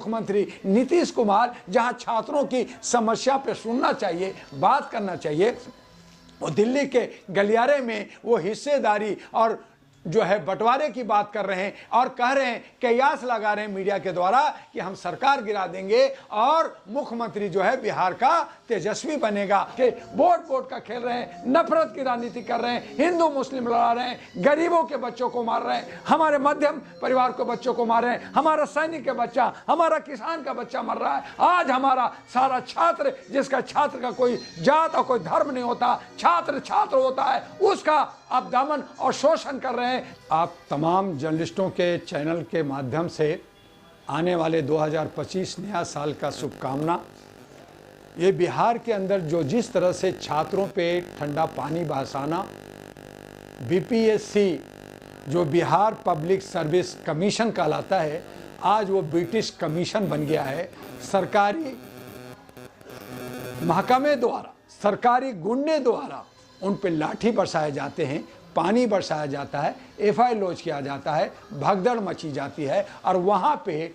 मुख्यमंत्री नीतीश कुमार जहां छात्रों की समस्या पे सुनना चाहिए, बात करना चाहिए, वो दिल्ली के गलियारे में वो हिस्सेदारी और जो है बंटवारे की बात कर रहे हैं और कह रहे हैं, कयास लगा रहे हैं मीडिया के द्वारा कि हम सरकार गिरा देंगे और मुख्यमंत्री जो है बिहार का तेजस्वी बनेगा। कि वोट का खेल रहे हैं, नफरत की राजनीति कर रहे हैं, हिंदू मुस्लिम लड़ा रहे हैं, गरीबों के बच्चों को मार रहे हैं, हमारे मध्यम परिवार के बच्चों को मार रहे हैं, हमारा सैनिक का बच्चा, हमारा किसान का बच्चा मर रहा है। आज हमारा सारा छात्र, जिसका छात्र का कोई जात और कोई धर्म नहीं होता, छात्र छात्र होता है, उसका आप दमन और शोषण कर रहे हैं। आप तमाम जर्नलिस्टों के चैनल के माध्यम से आने वाले 2025 नया साल का शुभकामना। ये बिहार के अंदर जो जिस तरह से छात्रों पे ठंडा पानी बरसाना, बीपीएससी जो बिहार पब्लिक सर्विस कमीशन कहलाता है, आज वो ब्रिटिश कमीशन बन गया है। सरकारी महकमे द्वारा, सरकारी गुंडे द्वारा उन पे लाठी बरसाए जाते हैं, पानी बरसाया जाता है, एफआईआर लॉन्च किया जाता है, भगदड़ मची जाती है। और वहाँ पे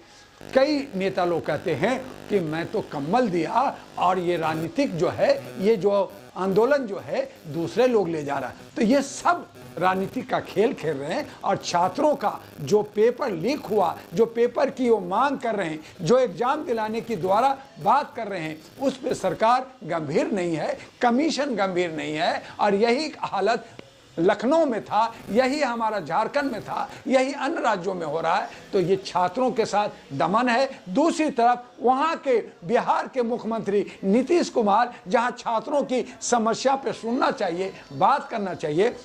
कई नेता लोग कहते हैं कि मैं तो कम्बल दिया और ये राजनीतिक जो है, ये जो आंदोलन जो है दूसरे लोग ले जा रहा है। तो ये सब राजनीति का खेल खेल रहे हैं। और छात्रों का जो पेपर लीक हुआ, जो पेपर की वो मांग कर रहे हैं, जो एग्जाम दिलाने की द्वारा बात कर रहे हैं, उस पर सरकार गंभीर नहीं है, कमीशन गंभीर नहीं है। और यही हालत लखनऊ में था, यही हमारा झारखंड में था, यही अन्य राज्यों में हो रहा है। तो ये छात्रों के साथ दमन है। दूसरी तरफ वहाँ के बिहार के मुख्यमंत्री नीतीश कुमार जहाँ छात्रों की समस्या पे सुनना चाहिए, बात करना चाहिए,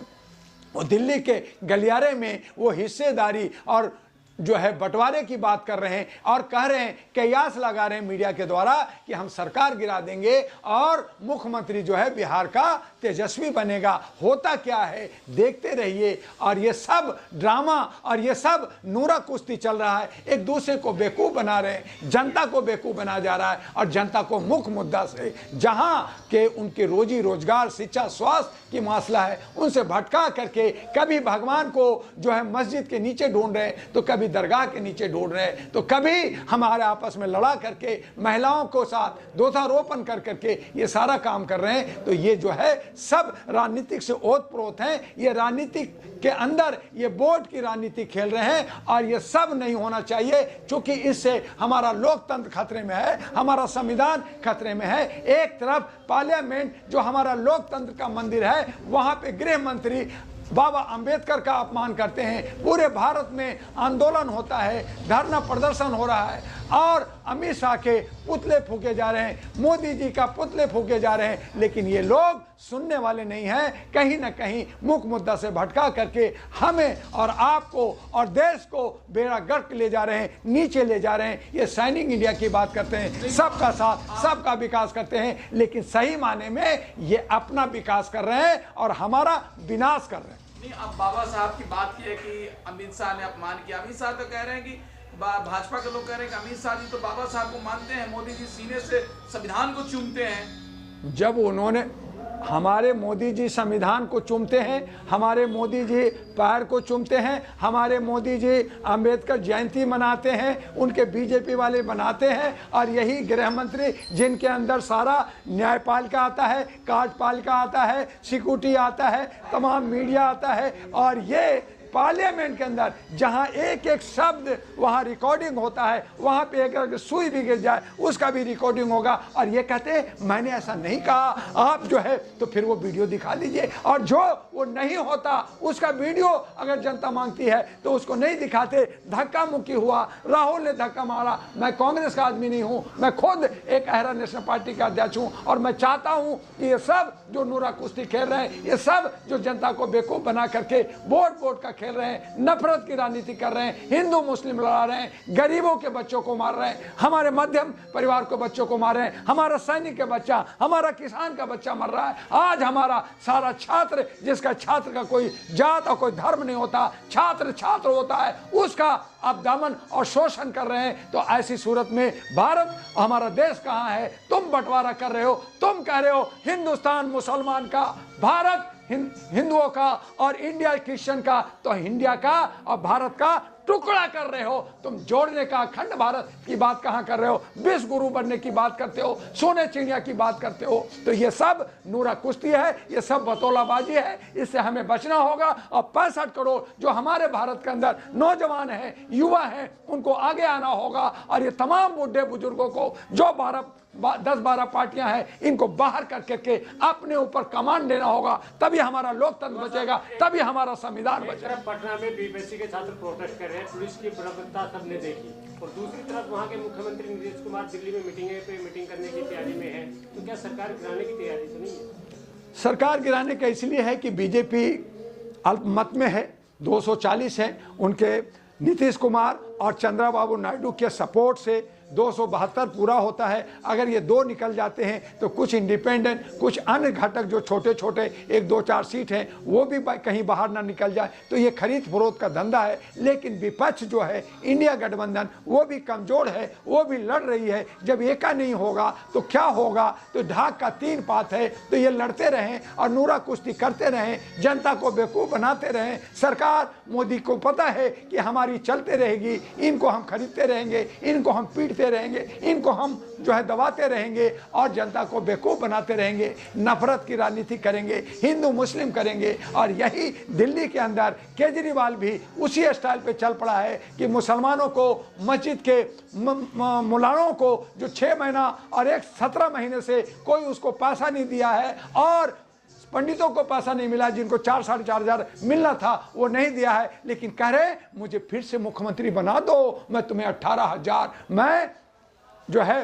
वो दिल्ली के गलियारे में वो हिस्सेदारी और जो है बंटवारे की बात कर रहे हैं और कह रहे हैं, कयास लगा रहे हैं मीडिया के द्वारा कि हम सरकार गिरा देंगे और मुख्यमंत्री जो है बिहार का तेजस्वी बनेगा। होता क्या है देखते रहिए। और ये सब ड्रामा और ये सब नूरा कुश्ती चल रहा है, एक दूसरे को बेवकूफ़ बना रहे हैं, जनता को बेवकूफ़ बना जा रहा है। और जनता को मुख्य मुद्दा से जहाँ के उनके रोजी रोजगार, शिक्षा, स्वास्थ्य की मसला है, उनसे भटका करके कभी भगवान को जो है मस्जिद के नीचे ढूंढ रहे हैं, तो कभी दरगाह के नीचे ढूंढ रहे हैं, तो कभी हमारे आपस में लड़ा करके महिलाओं को साथ दोषारोपण कर करके ये सारा काम कर रहे हैं। तो ये जो है सब राजनीतिक से ओतप्रोत हैं। ये राजनीतिक के अंदर ये वोट की राजनीति खेल रहे हैं और ये सब नहीं होना चाहिए, क्योंकि इससे हमारा लोकतंत्र खतरे में है, हमारा संविधान खतरे में है। एक तरफ पार्लियामेंट जो हमारा लोकतंत्र का मंदिर है, वहां पे गृह मंत्री बाबा अंबेडकर का अपमान करते हैं। पूरे भारत में आंदोलन होता है, धरना प्रदर्शन हो रहा है और अमित शाह के पुतले फूके जा रहे हैं, मोदी जी का पुतले फूके जा रहे हैं। लेकिन ये लोग सुनने वाले नहीं हैं। कहीं ना कहीं मुख्य मुद्दा से भटका करके हमें और आपको और देश को बेड़ा गर्क ले जा रहे हैं, नीचे ले जा रहे हैं। ये शाइनिंग इंडिया की बात करते हैं, सबका साथ, सबका विकास करते हैं, लेकिन सही माने में ये अपना विकास कर रहे हैं और हमारा विनाश कर रहे हैं। नहीं, अब बाबा साहब की बात की है कि अमित शाह ने अपमान किया। अमित शाह तो कह रहे हैं कि भाजपा के लोग कह रहे हैं कि अमित शाह जी तो बाबा साहब को मानते हैं, मोदी जी सीने से संविधान को चूमते हैं। जब उन्होंने, हमारे मोदी जी संविधान को चूमते हैं, हमारे मोदी जी पैर को चूमते हैं, हमारे मोदी जी अंबेडकर जयंती मनाते हैं, उनके बीजेपी वाले बनाते हैं। और यही गृह मंत्री जिनके अंदर सारा न्यायपालिका आता है, कार्यपालिका आता है, सिक्योरिटी आता है, तमाम मीडिया आता है, और ये पार्लियामेंट के अंदर जहां एक एक शब्द वहां रिकॉर्डिंग होता है, वहां पे अगर सुई भी गिर जाए उसका भी रिकॉर्डिंग होगा। और ये कहते हैं मैंने ऐसा नहीं कहा, आप जो है तो फिर वो वीडियो दिखा दीजिए। और जो वो नहीं होता उसका वीडियो अगर जनता मांगती है तो उसको नहीं दिखाते। धक्का मुक्की हुआ, राहुल ने धक्का मारा। मैं कांग्रेस का आदमी नहीं हूं, मैं खुद एक अहरा नेशनल पार्टी का अध्यक्ष हूं और मैं चाहता हूं कि ये सब जो नूरा कुश्ती खेल रहे हैं, ये सब जो जनता को बेवकूफ बना करके वोट का खेल रहे हैं, नफरत की राजनीति कर रहे हैं, हिंदू मुस्लिम लड़ा रहे हैं, गरीबों के बच्चों को मार रहे हैं, हमारे मध्यम परिवार के बच्चों को मार रहे हैं, हमारा सैनिक का बच्चा, हमारा किसान का बच्चा मर रहा है। आज हमारा सारा छात्र, जिसका छात्र का कोई जात और कोई धर्म नहीं होता, छात्र छात्र होता है, उसका आप दमन और शोषण कर रहे हैं। तो ऐसी सूरत में भारत, हमारा देश कहाँ है? तुम बंटवारा कर रहे हो, तुम कह रहे हो हिंदुस्तान मुसलमान का, भारत हिंदुओं का और इंडिया क्रिश्चियन का। तो इंडिया का और भारत का टुकड़ा कर रहे हो। तुम जोड़ने का, अखंड भारत की बात कहां कर रहे हो? विश्व गुरु बनने की बात करते हो, सोने चिड़िया की बात करते हो। तो ये सब नूरा कुश्ती है, ये सब बतौलाबाजी है, इससे हमें बचना होगा। और 65 करोड़ जो हमारे भारत के अंदर नौजवान हैं, युवा हैं, उनको आगे आना होगा। और ये तमाम बूढ़े बुजुर्गों को जो 10-12 पार्टियां हैं, इनको बाहर करके अपने ऊपर कमांड लेना होगा। तभी हमारा लोकतंत्र बचेगा, तभी हमारा संविधान बचेगा। पटना में बीपीएससी के छात्र प्रोटेस्ट कर रहे हैं, पुलिस की बर्बरता सबने देखी, और दूसरी तरफ वहां के मुख्यमंत्री नीतीश कुमार दिल्ली में मीटिंग करने की तैयारी में है। तो क्या सरकार गिराने की तैयारी तो नहीं है? सरकार गिराने का इसलिए है कि बीजेपी अल्पमत में है, 240 है। उनके नीतीश कुमार और चंद्रबाबू नायडू के सपोर्ट से 272 पूरा होता है। अगर ये 2 निकल जाते हैं तो कुछ इंडिपेंडेंट, कुछ अन्य घटक जो छोटे छोटे 1-2-4 सीट हैं, वो भी कहीं बाहर ना निकल जाए। तो ये खरीद फरोख्त का धंधा है। लेकिन विपक्ष जो है, इंडिया गठबंधन, वो भी कमजोर है, वो भी लड़ रही है। जब एका नहीं होगा तो क्या होगा? तो ढाक का 3 पात है। तो ये लड़ते रहें और नूरा कुश्ती करते रहें, जनता को बेवकूफ़ बनाते रहें। सरकार मोदी को पता है कि हमारी चलते रहेगी, इनको हम खरीदते रहेंगे, इनको हम पीटते रहेंगे, इनको हम जो है दबाते रहेंगे और जनता को बेवकूफ बनाते रहेंगे। नफरत की राजनीति करेंगे, हिंदू मुस्लिम करेंगे। और यही दिल्ली के अंदर केजरीवाल भी उसी स्टाइल पे चल पड़ा है कि मुसलमानों को, मस्जिद के मुलानों को जो 6 महीना और एक 17 महीने से कोई उसको पैसा नहीं दिया है, और पंडितों को पैसा नहीं मिला, जिनको 4-4.5 हजार मिलना था वो नहीं दिया है। लेकिन कह रहे मुझे फिर से मुख्यमंत्री बना दो, मैं तुम्हें 18,000 मैं जो है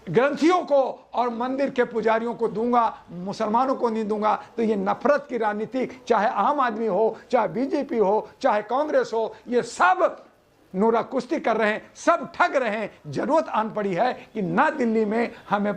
ग्रंथियों को और मंदिर के पुजारियों को दूंगा, मुसलमानों को नहीं दूंगा। तो ये नफरत की राजनीति, चाहे आम आदमी हो, चाहे बीजेपी हो, चाहे कांग्रेस हो, ये सब नूरा कुश्ती कर रहे हैं, सब ठग रहे हैं। जरूरत आन पड़ी है कि ना दिल्ली में हमें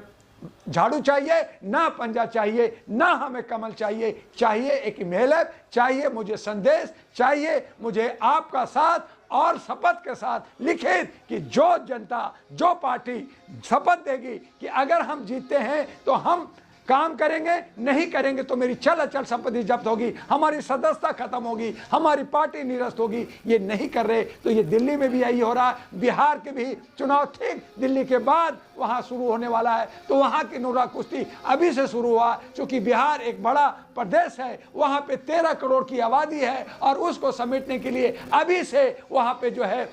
झाड़ू चाहिए, ना पंजा चाहिए, ना हमें कमल चाहिए। चाहिए एक ईमेल, चाहिए मुझे संदेश, चाहिए मुझे आपका साथ और शपथ के साथ लिखित कि जो जनता, जो पार्टी शपथ देगी कि अगर हम जीतते हैं तो हम काम करेंगे, नहीं करेंगे तो मेरी चल अचल संपत्ति जब्त होगी, हमारी सदस्यता खत्म होगी, हमारी पार्टी निरस्त होगी। ये नहीं कर रहे। तो ये दिल्ली में भी यही हो रहा है। बिहार के भी चुनाव ठीक दिल्ली के बाद वहां शुरू होने वाला है। तो वहां की नूरा कुश्ती अभी से शुरू हुआ, क्योंकि बिहार एक बड़ा प्रदेश है, वहां पे 13 करोड़ की आबादी है, और उसको समेटने के लिए अभी से वहां पे जो है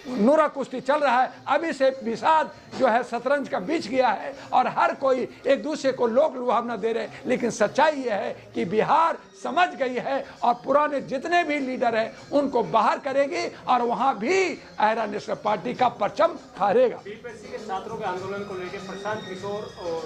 नूरा कुश्ती चल रहा है। अभी से विषाद जो है शतरंज का बीच गया है, और हर कोई एक दूसरे को लोक लुभावना दे रहे। लेकिन सच्चाई यह है कि बिहार समझ गई है, और पुराने जितने भी लीडर हैं उनको बाहर करेगी, और वहां भी आयरा नेशनल पार्टी का परचम फहरेगा। बीपीएससी के छात्रों के आंदोलन को लेकर प्रशांत किशोर और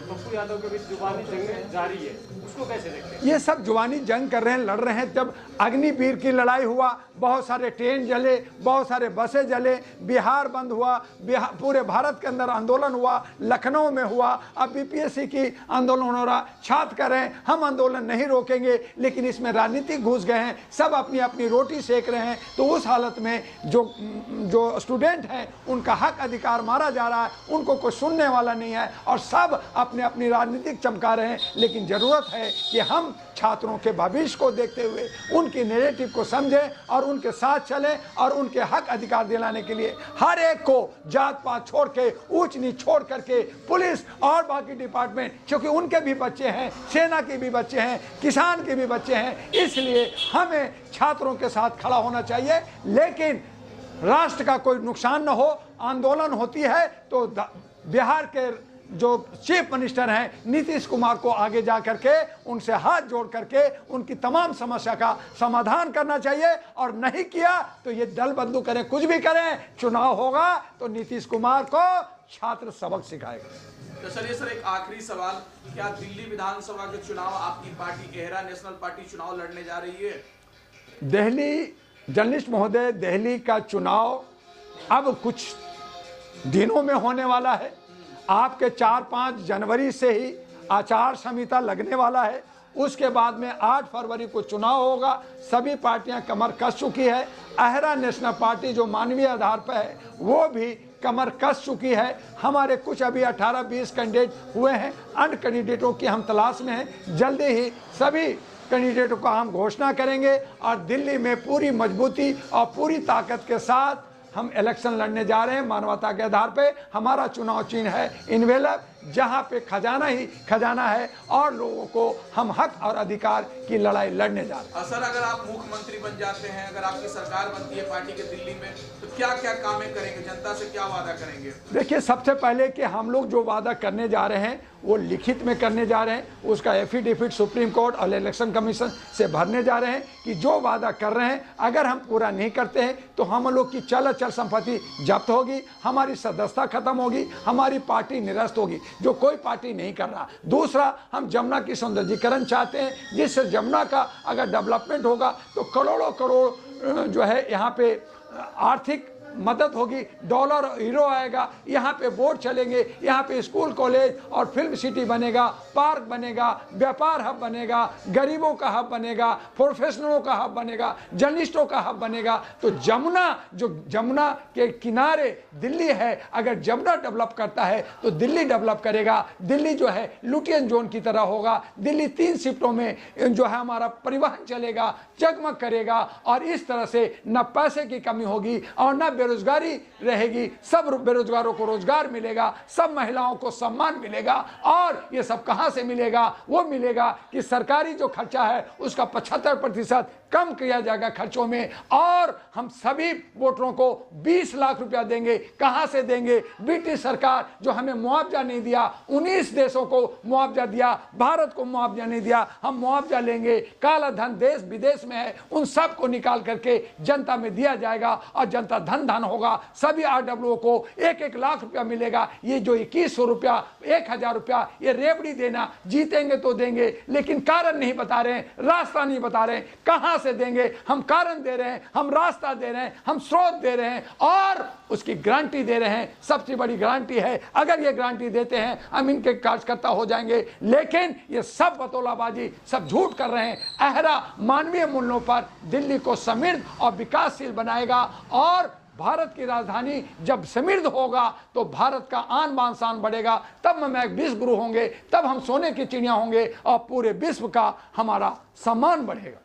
पप्पू यादव के बीच जुबानी जंग जारी है, उसको कैसे देखते हैं? ये सब जुबानी जंग कर रहे हैं, लड़ रहे हैं। जब अग्निवीर की लड़ाई हुआ, बहुत सारे ट्रेन जले, बहुत सारे बसें जले, बिहार बंद हुआ, पूरे भारत के अंदर आंदोलन हुआ, लखनऊ में हुआ, अब बीपीएससी की आंदोलन हो रहा। छात्र कह रहे हैं हम आंदोलन नहीं रोकेंगे, लेकिन इसमें राजनीतिक घुस गए हैं, सब अपनी अपनी रोटी सेक रहे हैं। तो उस हालत में जो स्टूडेंट हैं उनका हक अधिकार मारा जा रहा है, उनको कोई सुनने वाला नहीं है, और सब अपने अपनी राजनीतिक चमका रहे हैं। लेकिन जरूरत है कि हम छात्रों के भविष्य को देखते हुए उनकी नैरेटिव को समझें और उनके साथ चलें, और उनके हक अधिकार दिलाने के लिए हर एक को जात पात छोड़ के, ऊंच नीच छोड़ करके, पुलिस और बाकी डिपार्टमेंट, क्योंकि उनके भी बच्चे हैं, सेना के भी बच्चे हैं, किसान के भी बच्चे हैं, इसलिए हमें छात्रों के साथ खड़ा होना चाहिए। लेकिन राष्ट्र का कोई नुकसान न हो। आंदोलन होती है तो बिहार के जो चीफ मिनिस्टर हैं नीतीश कुमार को आगे जा करके उनसे हाथ जोड़ करके उनकी तमाम समस्या का समाधान करना चाहिए, और नहीं किया तो ये दल बंदू करें, कुछ भी करें, चुनाव होगा तो नीतीश कुमार को छात्र सबक सिखाएगा। तो चलिए सर, एक आखिरी सवाल, क्या दिल्ली विधानसभा के चुनाव आपकी पार्टी एहरा नेशनल पार्टी चुनाव लड़ने जा रही है? दिल्ली जर्नलिस्ट महोदय, दिल्ली का चुनाव अब कुछ दिनों में होने वाला है। आपके 4-5 जनवरी से ही आचार संहिता लगने वाला है। उसके बाद में 8 फरवरी को चुनाव होगा। सभी पार्टियां कमर कस चुकी है। अहरा नेशनल पार्टी जो मानवीय आधार पर है वो भी कमर कस चुकी है। हमारे कुछ अभी 18-20 कैंडिडेट हुए हैं, अन्य कैंडिडेटों की हम तलाश में हैं। जल्दी ही सभी कैंडिडेटों का हम घोषणा करेंगे और दिल्ली में पूरी मजबूती और पूरी ताकत के साथ हम इलेक्शन लड़ने जा रहे हैं। मानवता के आधार पे हमारा चुनाव चिन्ह है इनवेलप, जहां पे खजाना ही खजाना है और लोगों को हम हक और अधिकार की लड़ाई लड़ने जा रहे हैं। सर, अगर आप मुख्यमंत्री बन जाते हैं, अगर आपकी सरकार बनती है पार्टी के दिल्ली में, तो क्या क्या कामें करेंगे, जनता से क्या वादा करेंगे? देखिए, सबसे पहले कि हम लोग जो वादा करने जा रहे हैं वो लिखित में करने जा रहे हैं। उसका एफिडेविट सुप्रीम कोर्ट और इलेक्शन कमीशन से भरने जा रहे हैं कि जो वादा कर रहे हैं अगर हम पूरा नहीं करते हैं तो हम लोग की चल अचल संपत्ति जब्त होगी, हमारी सदस्यता खत्म होगी, हमारी पार्टी निरस्त होगी, जो कोई पार्टी नहीं कर रहा। दूसरा, हम जमुना की सौंदर्यीकरण चाहते हैं, जिससे जमुना का अगर डेवलपमेंट होगा तो करोड़ों करोड़ जो है यहाँ पे आर्थिक मदद होगी, डॉलर हीरो आएगा, यहाँ पे बोट चलेंगे, यहाँ पे स्कूल कॉलेज और फिल्म सिटी बनेगा, पार्क बनेगा, व्यापार हब बनेगा, गरीबों का हब बनेगा, प्रोफेशनलों का हब बनेगा, जर्नलिस्टों का हब बनेगा। तो जमुना, जो जमुना के किनारे दिल्ली है, अगर जमुना डेवलप करता है तो दिल्ली डेवलप करेगा। दिल्ली जो है लुटियन जोन की तरह होगा। दिल्ली 3 शिफ्टों में जो है हमारा परिवहन चलेगा, जगमग करेगा और इस तरह से न पैसे की कमी होगी और न बेरोजगारी रहेगी। सब बेरोजगारों को रोजगार मिलेगा, सब महिलाओं को सम्मान मिलेगा। और ये सब कहां से मिलेगा? वो मिलेगा कि सरकारी जो खर्चा है उसका 75% कम किया जाएगा खर्चों में, और हम सभी वोटरों को 20 लाख रुपया देंगे। कहां से देंगे? ब्रिटिश सरकार जो हमें मुआवजा नहीं दिया, 19 देशों को मुआवजा दिया, भारत को मुआवजा नहीं दिया, हम मुआवजा लेंगे। काला धन देश विदेश में है, उन सब को निकाल करके जनता में दिया जाएगा और जनता धन धन होगा। सभी RWO को 1-1 लाख रुपया मिलेगा। ये जो 2100 रुपया, 1000 रुपया ये रेवड़ी देना, जीतेंगे तो देंगे, लेकिन कारण नहीं बता रहे हैं, रास्ता नहीं बता रहे हैं। कहां से देंगे? हम कारण दे रहे हैं, हम रास्ता दे रहे हैं, हम स्रोत दे रहे हैं और उसकी गारंटी दे रहे हैं। सबसे बड़ी गारंटी है, अगर ये गारंटी देते हैं हम इनके कार्यकर्ता हो जाएंगे, लेकिन ये सब बतौलाबाजी, सब झूठ कर रहे हैं। अहरा मानवीय मूल्यों पर दिल्ली को समृद्ध और विकासशील बनाएगा और भारत की राजधानी जब समृद्ध होगा तो भारत का आन बान शान बढ़ेगा। तब हम एक विश्व गुरु होंगे, तब हम सोने की चिड़िया होंगे और पूरे विश्व का हमारा सम्मान बढ़ेगा।